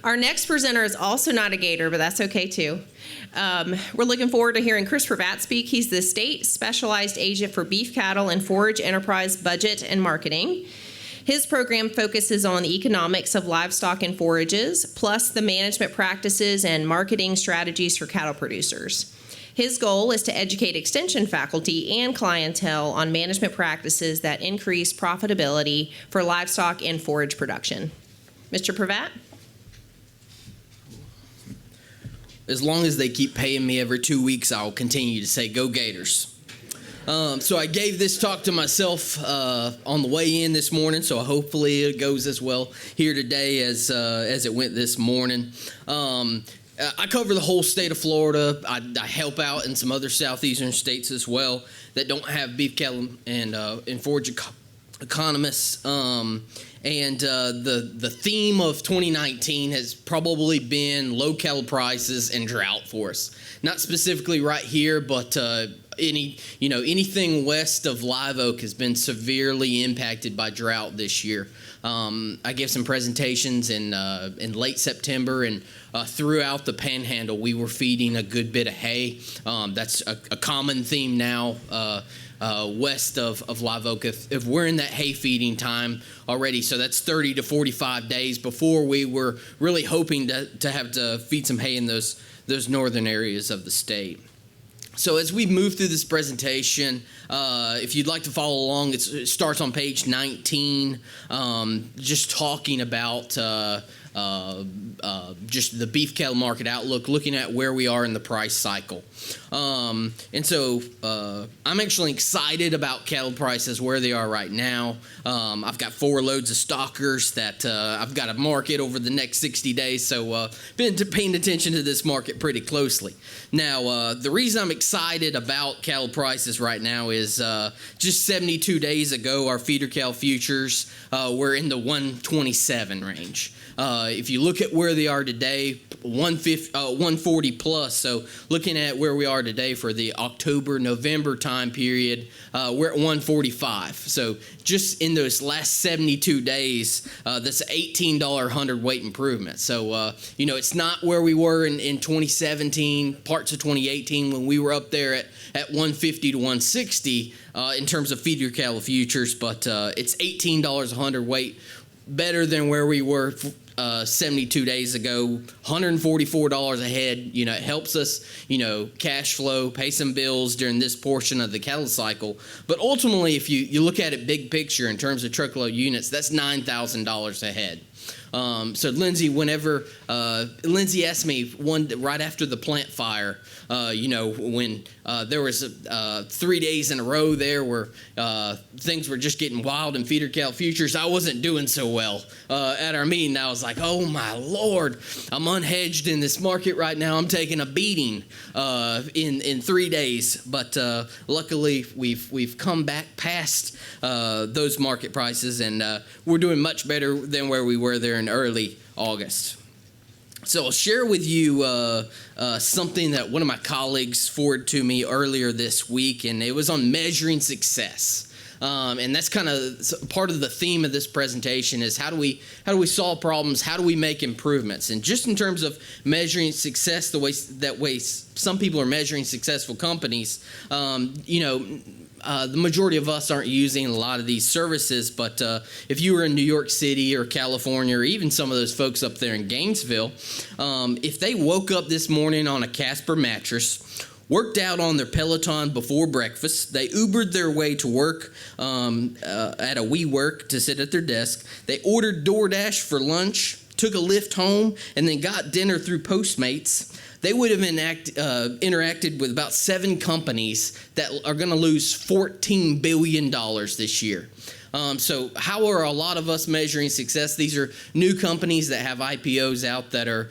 Our next presenter is also not a gator, but that's okay too. We're looking forward to hearing Chris Prevatt speak. He's the State Specialized Agent for Beef Cattle and Forage Enterprise Budget and Marketing. His program focuses on the economics of livestock and forages, plus the management practices and marketing strategies for cattle producers. His goal is to educate extension faculty and clientele on management practices that increase profitability for livestock and forage production. Mr. Prevatt? As long as they keep paying me every 2 weeks, I'll continue to say, go Gators. So I gave this talk to myself on the way in this morning, so hopefully it goes as well here today as it went this morning. I cover the whole state of Florida. I help out in some other southeastern states as well that don't have beef cattle and forage economists. And the theme of 2019 has probably been low cattle prices and drought for us. Not specifically right here, but anything west of Live Oak has been severely impacted by drought this year. I gave some presentations in late September, and throughout the Panhandle, we were feeding a good bit of hay. That's a common theme now west of Live Oak. If we're in that hay feeding time already, so that's 30 to 45 days before we were really hoping to have to feed some hay in those northern areas of the state. So as we move through this presentation, if you'd like to follow along, it starts on page 19, just talking about just the beef cattle market outlook, looking at where we are in the price cycle. And so I'm actually excited about cattle prices where they are right now. I've got 4 loads of stockers that I've got to market over the next 60 days, so been paying attention to this market pretty closely. Now, the reason I'm excited about cattle prices right now is just 72 days ago, our feeder cattle futures were in the 127 range. If you look at where they are today, 140 plus. So looking at where we are today for the October-November time period, we're at 145. So just in those last 72 days, that's an $18 hundredweight improvement. So, it's not where we were in 2017, parts of 2018 when we were up there at 150 to 160 in terms of feeder cattle futures, but it's $18 a hundredweight, better than where we were 72 days ago, $144 a head. It helps us, cash flow, pay some bills during this portion of the cattle cycle. But ultimately, if you look at it big picture in terms of truckload units, that's $9,000 a head. So Lindsay, whenever Lindsay asked me right after the plant fire, when there was 3 days in a row there where things were just getting wild in feeder cattle futures, I wasn't doing so well at our meeting. I was like, oh my Lord, I'm unhedged in this market right now. I'm taking a beating in 3 days. But luckily, we've come back past those market prices, and we're doing much better than where we were there in early August. So I'll share with you something that one of my colleagues forwarded to me earlier this week, and it was on measuring success. And that's kind of part of the theme of this presentation is how do we solve problems? How do we make improvements? And just in terms of measuring success, the way some people are measuring successful companies, the majority of us aren't using a lot of these services, but if you were in New York City or California or even some of those folks up there in Gainesville, if they woke up this morning on a Casper mattress, worked out on their Peloton before breakfast, they Ubered their way to work at a WeWork to sit at their desk, they ordered DoorDash for lunch, took a Lyft home, and then got dinner through Postmates, they would have interacted with about 7 companies that are going to lose $14 billion this year. So how are a lot of us measuring success? These are new companies that have IPOs out that are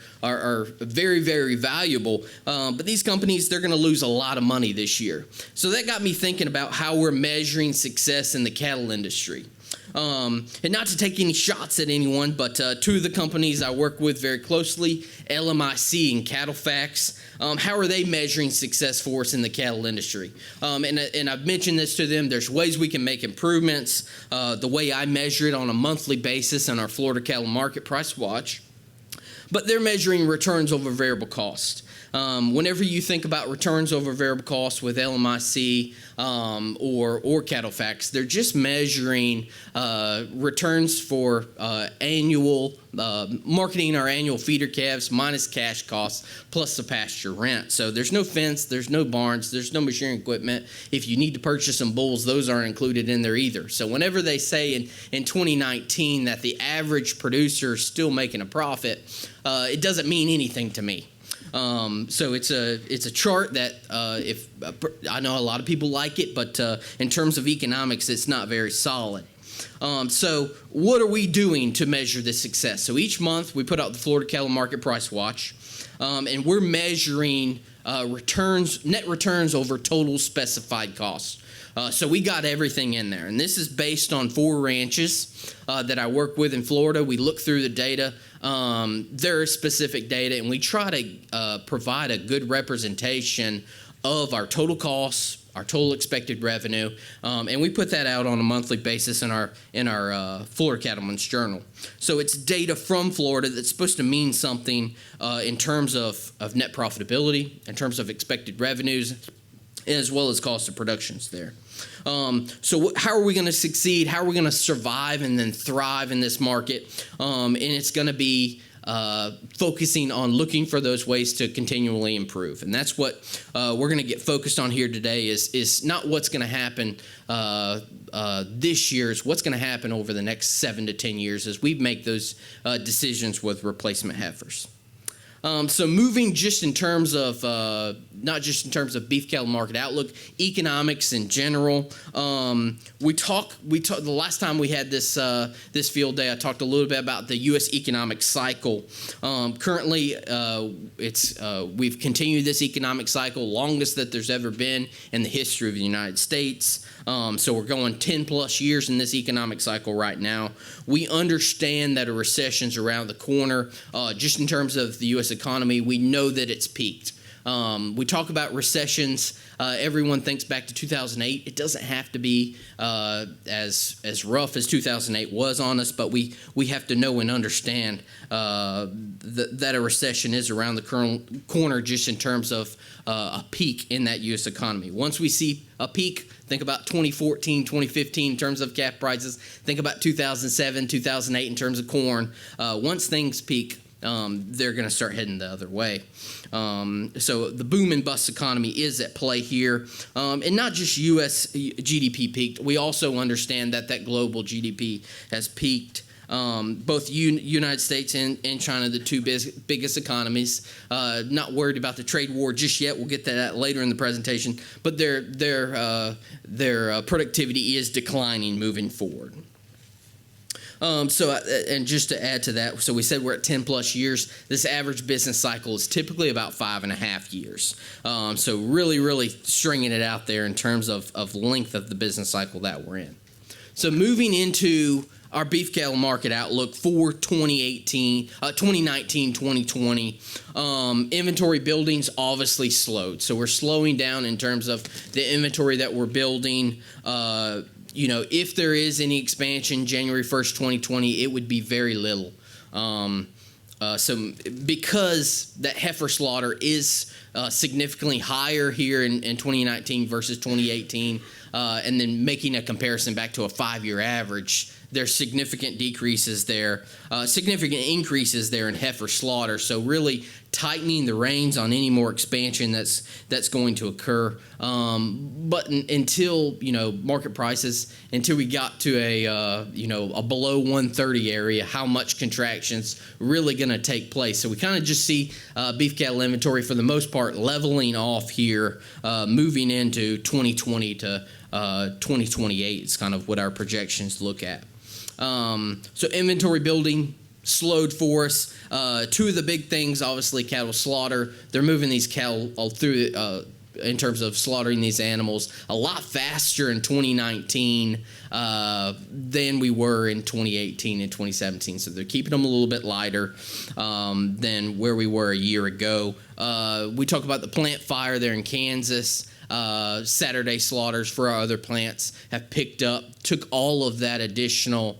very, very valuable. But these companies, they're going to lose a lot of money this year. So that got me thinking about how we're measuring success in the cattle industry. And not to take any shots at anyone, but 2 of the companies I work with very closely, LMIC and CattleFax, how are they measuring success for us in the cattle industry? And I've mentioned this to them. There's ways we can make improvements. The way I measure it on a monthly basis on our Florida Cattle Market Price Watch. but they're measuring returns over variable cost. Whenever you think about returns over variable cost with LMIC or CattleFax, they're just measuring returns for annual marketing our annual feeder calves minus cash costs plus the pasture rent. So there's no fence, there's no barns, there's no machinery equipment. If you need to purchase some bulls, those aren't included in there either. So whenever they say in 2019 that the average producer is still making a profit, it doesn't mean anything to me. So it's a chart that I know a lot of people like it, but in terms of economics, it's not very solid. So what are we doing to measure this success? So each month we put out the Florida Cattle Market Price Watch, and we're measuring net returns over total specified costs. So we got everything in there, and this is based on 4 ranches that I work with in Florida. We look through the data, their specific data, and we try to provide a good representation of our total costs, our total expected revenue, and we put that out on a monthly basis in our Florida Cattleman's Journal. So it's data from Florida that's supposed to mean something in terms of net profitability, in terms of expected revenues, as well as cost of productions there. So how are we going to succeed? How are we going to survive and then thrive in this market? And it's going to be focusing on looking for those ways to continually improve. And that's what we're going to get focused on here today is not what's going to happen this year, is what's going to happen over the next 7 to 10 years as we make those decisions with replacement heifers. So moving just in terms of, not just in terms of beef cattle market outlook, economics in general. We talked the last time we had this field day, I talked a little bit about the U.S. economic cycle. Currently, we've continued this economic cycle, longest that there's ever been in the history of the United States. So we're going 10 plus years in this economic cycle right now. We understand that a recession's around the corner. Just in terms of the U.S. economy, we know that it's peaked. We talk about recessions. Everyone thinks back to 2008. It doesn't have to be as rough as 2008 was on us, but we have to know and understand that a recession is around the corner just in terms of a peak in that U.S. economy. Once we see a peak, think about 2014, 2015 in terms of calf prices. Think about 2007, 2008 in terms of corn. Once things peak, they're going to start heading the other way. So the boom and bust economy is at play here. And not just U.S. GDP peaked. We also understand that global GDP has peaked. Both United States and China, the two biggest economies. Not worried about the trade war just yet. We'll get to that later in the presentation. But their productivity is declining moving forward. And just to add to that, so we said we're at 10 plus years. This average business cycle is typically about 5.5 years. So really stringing it out there in terms of length of the business cycle that we're in. So moving into our beef cattle market outlook for 2019, 2020. Inventory building's obviously slowed. So we're slowing down in terms of the inventory that we're building. If there is any expansion January 1st, 2020, it would be very little. So because that heifer slaughter is significantly higher here in 2019 versus 2018, and then making a comparison back to a 5-year average, there's significant decreases there, significant increases there in heifer slaughter. So really tightening the reins on any more expansion that's going to occur. But until market prices, until we got to a below 130 area, how much contraction's really going to take place? So we kind of just see beef cattle inventory for the most part leveling off here, moving into 2020 to 2028 is kind of what our projections look at. So inventory building slowed for us. Two of the big things, obviously, cattle slaughter. They're moving these cattle all through in terms of slaughtering these animals a lot faster in 2019 than we were in 2018 and 2017. So they're keeping them a little bit lighter than where we were a year ago. We talk about the plant fire there in Kansas. Saturday slaughters for our other plants have picked up, took all of that additional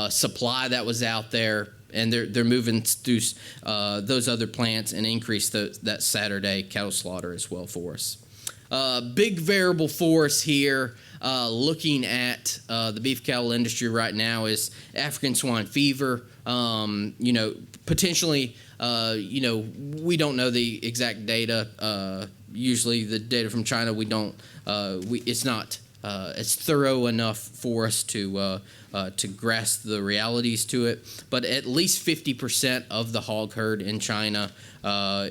supply that was out there and they're moving through those other plants and increase that Saturday cattle slaughter as well for us. Big variable for us here, looking at the beef cattle industry right now, is African swine fever. Potentially, we don't know the exact data. Usually, the data from China, we don't. It's not as thorough enough for us to grasp the realities to it. But at least 50% of the hog herd in China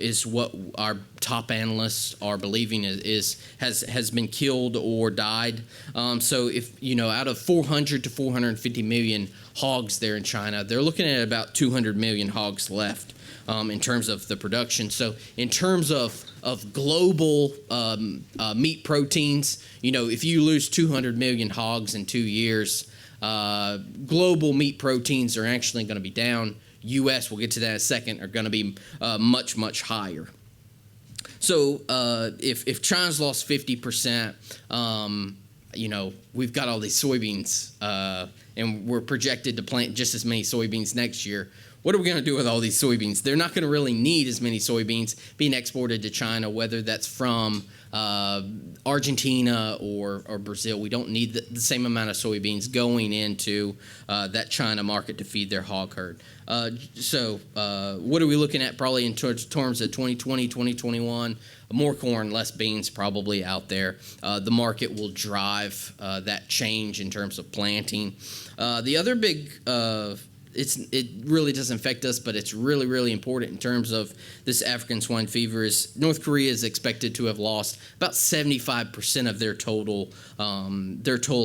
is what our top analysts are believing has been killed or died. So if out of 400 to 450 million hogs there in China, they're looking at about 200 million hogs left in terms of the production. So in terms of global meat proteins, if you lose 200 million hogs in 2 years, global meat proteins are actually going to be down. U.S., we'll get to that in a second, are going to be much, much higher. So if China's lost 50%, we've got all these soybeans, and we're projected to plant just as many soybeans next year. What are we going to do with all these soybeans? They're not going to really need as many soybeans being exported to China, whether that's from Argentina or Brazil. We don't need the same amount of soybeans going into that China market to feed their hog herd. So what are we looking at probably in terms of 2020, 2021? More corn, less beans probably out there. The market will drive that change in terms of planting. The other big it really doesn't affect us, but it's really, really important in terms of this African swine fever. Is North Korea is expected to have lost about 75% of their total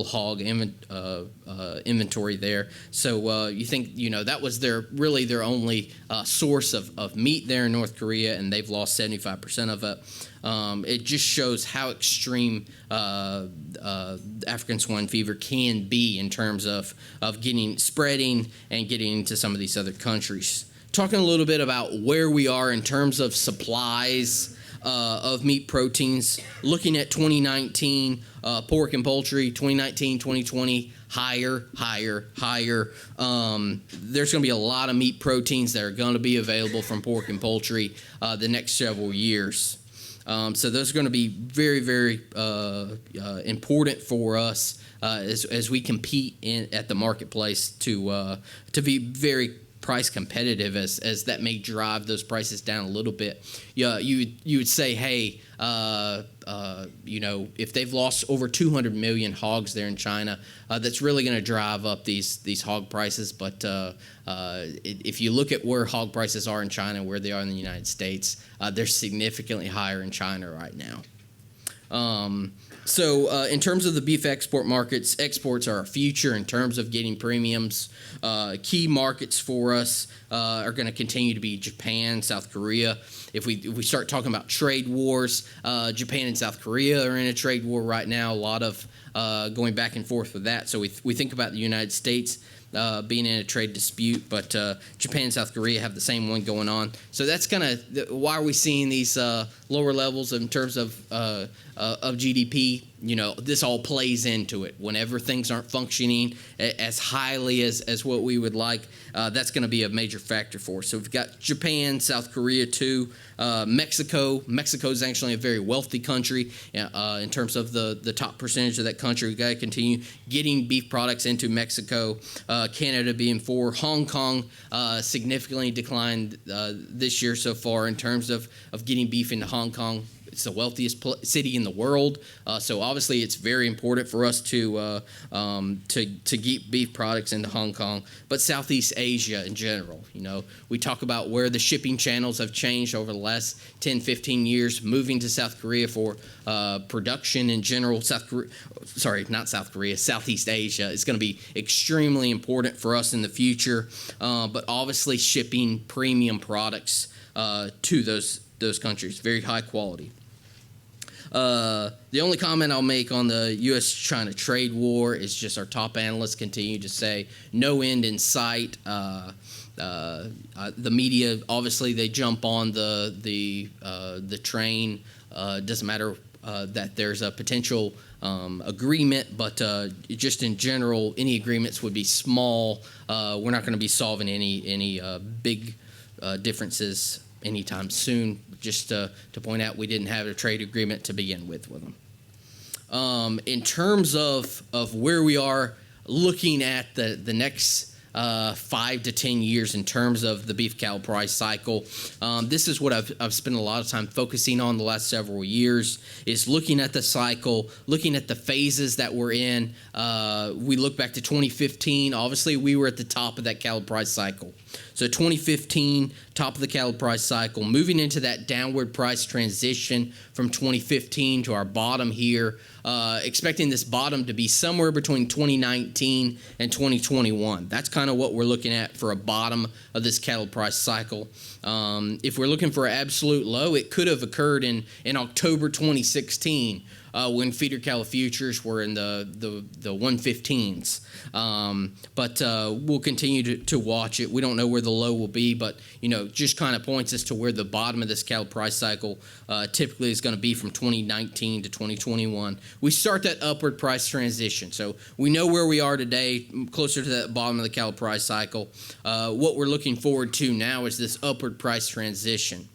hog inventory there. So you think that was their only source of meat there in North Korea, and they've lost 75% of it. It just shows how extreme African swine fever can be in terms of spreading and getting into some of these other countries. Talking a little bit about where we are in terms of supplies of meat proteins. Looking at 2019, pork and poultry, 2019, 2020, higher. There's going to be a lot of meat proteins that are going to be available from pork and poultry the next several years. So those are going to be very, very important for us as we compete at the marketplace to be very price competitive, as that may drive those prices down a little bit. You would say, hey, if they've lost over 200 million hogs there in China, that's really going to drive up these hog prices. But if you look at where hog prices are in China, where they are in the United States, they're significantly higher in China right now. So in terms of the beef export markets, exports are our future in terms of getting premiums. Key markets for us are going to continue to be Japan, South Korea. If we start talking about trade wars, Japan and South Korea are in a trade war right now, a lot of going back and forth with that. So we think about the United States being in a trade dispute, but Japan and South Korea have the same one going on. So that's kind of why are we seeing these lower levels in terms of GDP. This all plays into it. Whenever things aren't functioning as highly as what we would like, that's going to be a major factor for us. So we've got Japan, South Korea too, Mexico. Mexico is actually a very wealthy country in terms of the top percentage of that country. We've got to continue getting beef products into Mexico. Canada being 4. Hong Kong significantly declined this year so far in terms of getting beef into Hong Kong. It's the wealthiest city in the world, so obviously it's very important for us to get beef products into Hong Kong. But Southeast Asia in general, we talk about where the shipping channels have changed over the last 10, 15 years, moving to South Korea for production in general. Southeast Asia is going to be extremely important for us in the future, but obviously shipping premium products to those countries, very high quality. The only comment I'll make on the U.S.-China trade war is just our top analysts continue to say no end in sight. The media, obviously, they jump on the train. Doesn't matter that there's a potential agreement, but just in general, any agreements would be small. We're not going to be solving any big differences anytime soon. Just to point out, we didn't have a trade agreement to begin with them. In terms of where we are looking at the next 5 to 10 years in terms of the beef cattle price cycle. This is what I've spent a lot of time focusing on the last several years, is looking at the cycle, looking at the phases that we're in. We look back to 2015. Obviously, we were at the top of that cattle price cycle. So 2015, top of the cattle price cycle, moving into that downward price transition from 2015 to our bottom here, expecting this bottom to be somewhere between 2019 and 2021. That's kind of what we're looking at for a bottom of this cattle price cycle. If we're looking for an absolute low, it could have occurred in October 2016. When feeder cattle futures were in the 115s. But we'll continue to watch it. We don't know where the low will be, but just kind of points us to where the bottom of this cattle price cycle typically is going to be from 2019 to 2021. We start that upward price transition. So we know where we are today, closer to that bottom of the cattle price cycle. What we're looking forward to now is this upward price transition.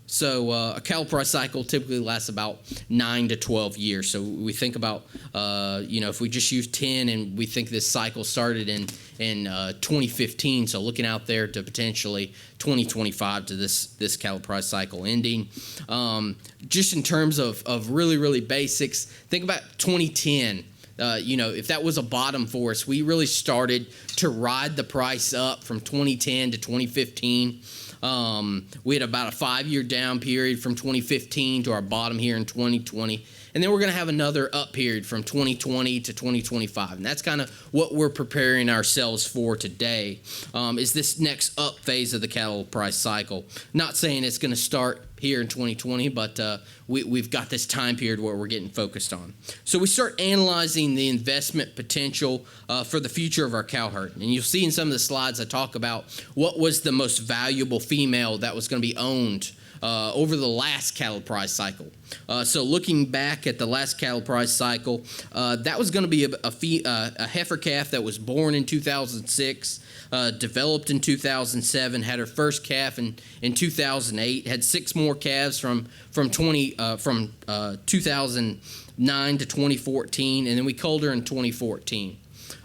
So a cattle price cycle typically lasts about 9 to 12 years. So we think about, if we just use 10 and we think this cycle started in 2015, so looking out there to potentially 2025 to this cattle price cycle ending. Just in terms of really, really basics, think about 2010. If that was a bottom for us, we really started to ride the price up from 2010 to 2015. We had about a 5-year down period from 2015 to our bottom here in 2020. And then we're going to have another up period from 2020 to 2025. And that's kind of what we're preparing ourselves for today, is this next up phase of the cattle price cycle. Not saying it's going to start here in 2020, but we've got this time period where we're getting focused on. So we start analyzing the investment potential for the future of our cow herd. And you'll see in some of the slides I talk about what was the most valuable female that was going to be owned over the last cattle price cycle. So looking back at the last cattle price cycle, that was going to be a heifer calf that was born in 2006, developed in 2007, had her first calf in 2008, had 6 more calves from 2009 to 2014, and then we culled her in 2014.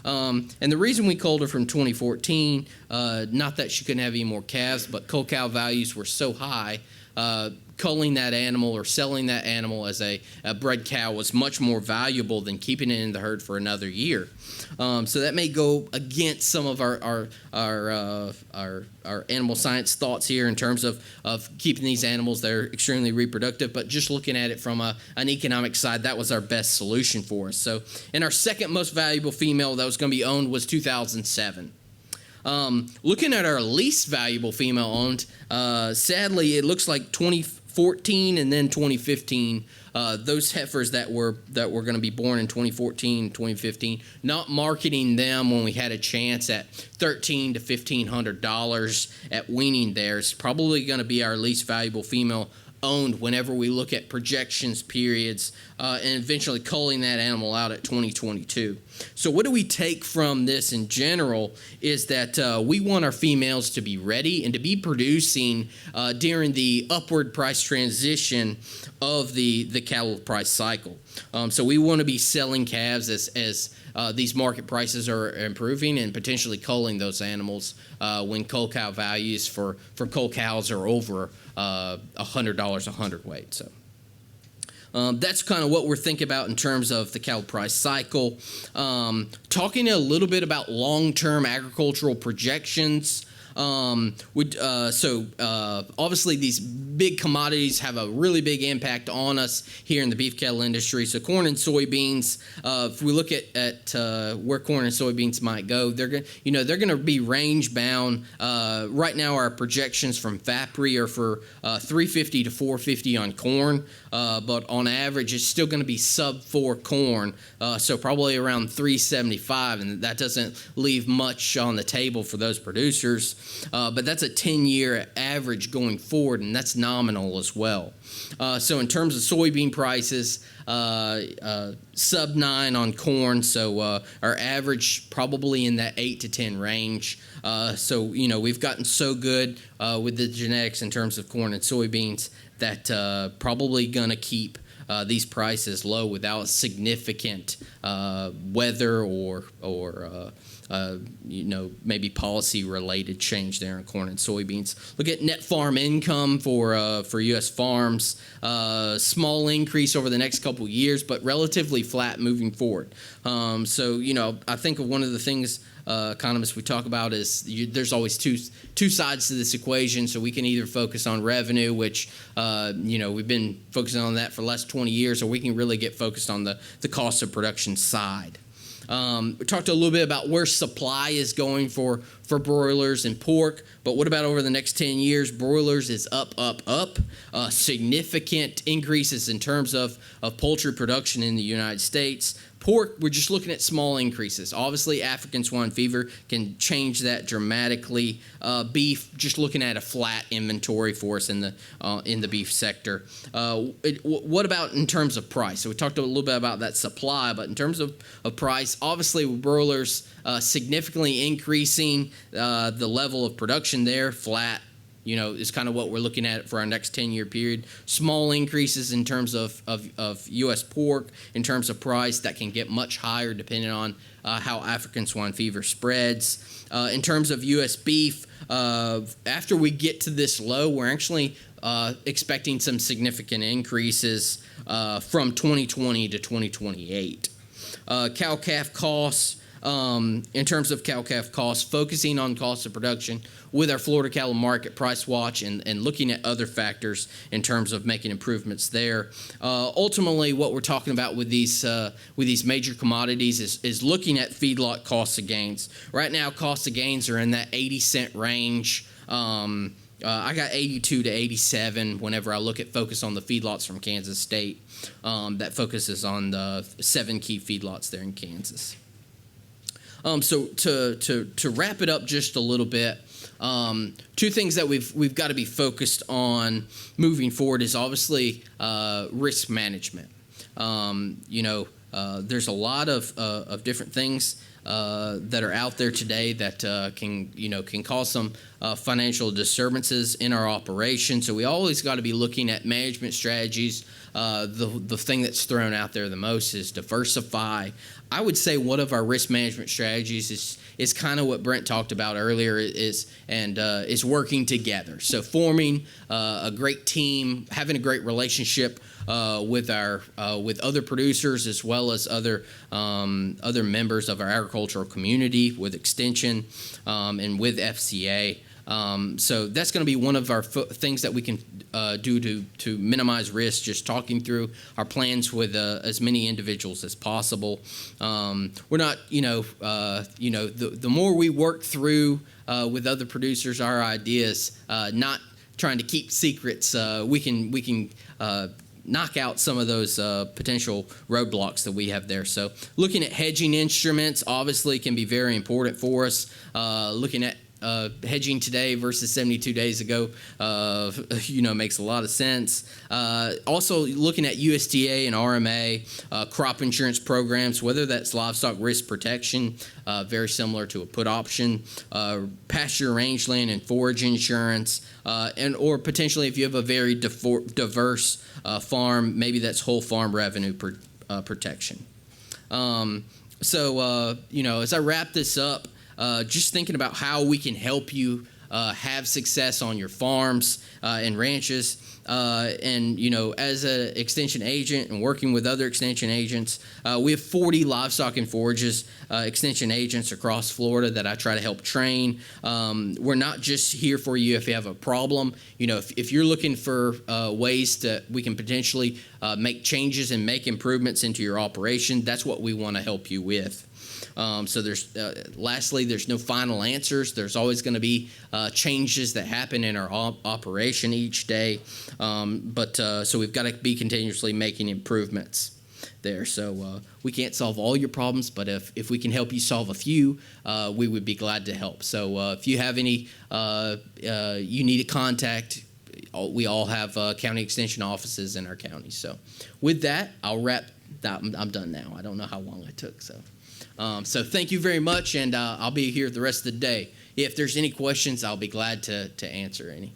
And the reason we culled her from 2014, not that she couldn't have any more calves, but cull cow values were so high, culling that animal or selling that animal as a bred cow was much more valuable than keeping it in the herd for another year. So that may go against some of our animal science thoughts here in terms of keeping these animals that are extremely reproductive, but just looking at it from an economic side, that was our best solution for us. So, and our second most valuable female that was going to be owned was 2007. Looking at our least valuable female owned, sadly, it looks like 2014 and then 2015. Those heifers that were going to be born in 2014, 2015, not marketing them when we had a chance at $1,300 to $1,500 at weaning there is probably going to be our least valuable female owned whenever we look at projections periods and eventually culling that animal out at 2022. So what do we take from this in general is that we want our females to be ready and to be producing during the upward price transition of the cattle price cycle. So we want to be selling calves as these market prices are improving and potentially culling those animals when cull cow values for cull cows are over $100 a hundredweight. So that's kind of what we're thinking about in terms of the cattle price cycle. Talking a little bit about long-term agricultural projections. Obviously these big commodities have a really big impact on us here in the beef cattle industry. So corn and soybeans, if we look at where corn and soybeans might go, they're going to be range bound. Right now our projections from FAPRI are for $350 to $450 on corn, but on average it's still going to be sub 4 corn, so probably around $375, and that doesn't leave much on the table for those producers. but that's a 10-year average going forward, and that's nominal as well. So in terms of soybean prices, sub 9 on corn, so our average probably in that 8 to 10 range. So we've gotten so good with the genetics in terms of corn and soybeans that probably gonna keep these prices low without significant weather or maybe policy-related change there in corn and soybeans. Look at net farm income for U.S. farms. Small increase over the next couple of years, but relatively flat moving forward. So I think one of the things economists we talk about is there's always two sides to this equation. So we can either focus on revenue, which we've been focusing on that for the last 20 years, or we can really get focused on the cost of production side. We talked a little bit about where supply is going for broilers and pork, but what about over the next 10 years? Broilers is up. Significant increases in terms of poultry production in the United States. Pork, we're just looking at small increases. Obviously, African swine fever can change that dramatically. Beef, just looking at a flat inventory for us in the beef sector. What about in terms of price? So we talked a little bit about that supply, but in terms of price, obviously broilers significantly increasing the level of production there, flat. Is kind of what we're looking at for our next 10-year period. Small increases in terms of U.S. pork, in terms of price, that can get much higher depending on how African swine fever spreads. In terms of U.S. beef, after we get to this low, we're actually expecting some significant increases from 2020 to 2028. Cow-calf costs. In terms of cow-calf costs, focusing on cost of production with our Florida Cattle Market Price Watch and looking at other factors in terms of making improvements there. Ultimately, what we're talking about with these major commodities is looking at feedlot cost of gains. Right now, cost of gains are in that 80-cent range. I got 82 to 87 whenever I look at focus on the feedlots from Kansas State. That focuses on the 7 key feedlots there in Kansas. So to wrap it up just a little bit, 2 things that we've got to be focused on moving forward is obviously risk management. There's a lot of different things that are out there today that can cause some financial disturbances in our operation. So we always got to be looking at management strategies. The thing that's thrown out there the most is diversify. I would say one of our risk management strategies is kind of what Brent talked about earlier is working together. So forming a great team, having a great relationship with other producers as well as other members of our agricultural community, with Extension and with FCA. So that's going to be one of our things that we can do to minimize risk, just talking through our plans with as many individuals as possible. We're not, the more we work through with other producers our ideas, not trying to keep secrets, we can knock out some of those potential roadblocks that we have there. So looking at hedging instruments obviously can be very important for us. Looking at hedging today versus 72 days ago, makes a lot of sense. Also looking at USDA and RMA, crop insurance programs, whether that's livestock risk protection, very similar to a put option, pasture rangeland and forage insurance, or potentially if you have a very diverse farm, maybe that's whole farm revenue protection. As I wrap this up, just thinking about how we can help you have success on your farms and ranches. As an extension agent and working with other extension agents, we have 40 livestock and forages extension agents across Florida that I try to help train. We're not just here for you if you have a problem. If you're looking for ways that we can potentially make changes and make improvements into your operation, that's what we want to help you with. So lastly, there's no final answers. There's always going to be changes that happen in our operation each day. So we've got to be continuously making improvements. there. So we can't solve all your problems, but if we can help you solve a few, we would be glad to help. So if you have any you need a contact, we all have county extension offices in our county. So with that, I'll wrap that. I'm done now. I don't know how long I took. So thank you very much, and I'll be here the rest of the day. If there's any questions, I'll be glad to answer any.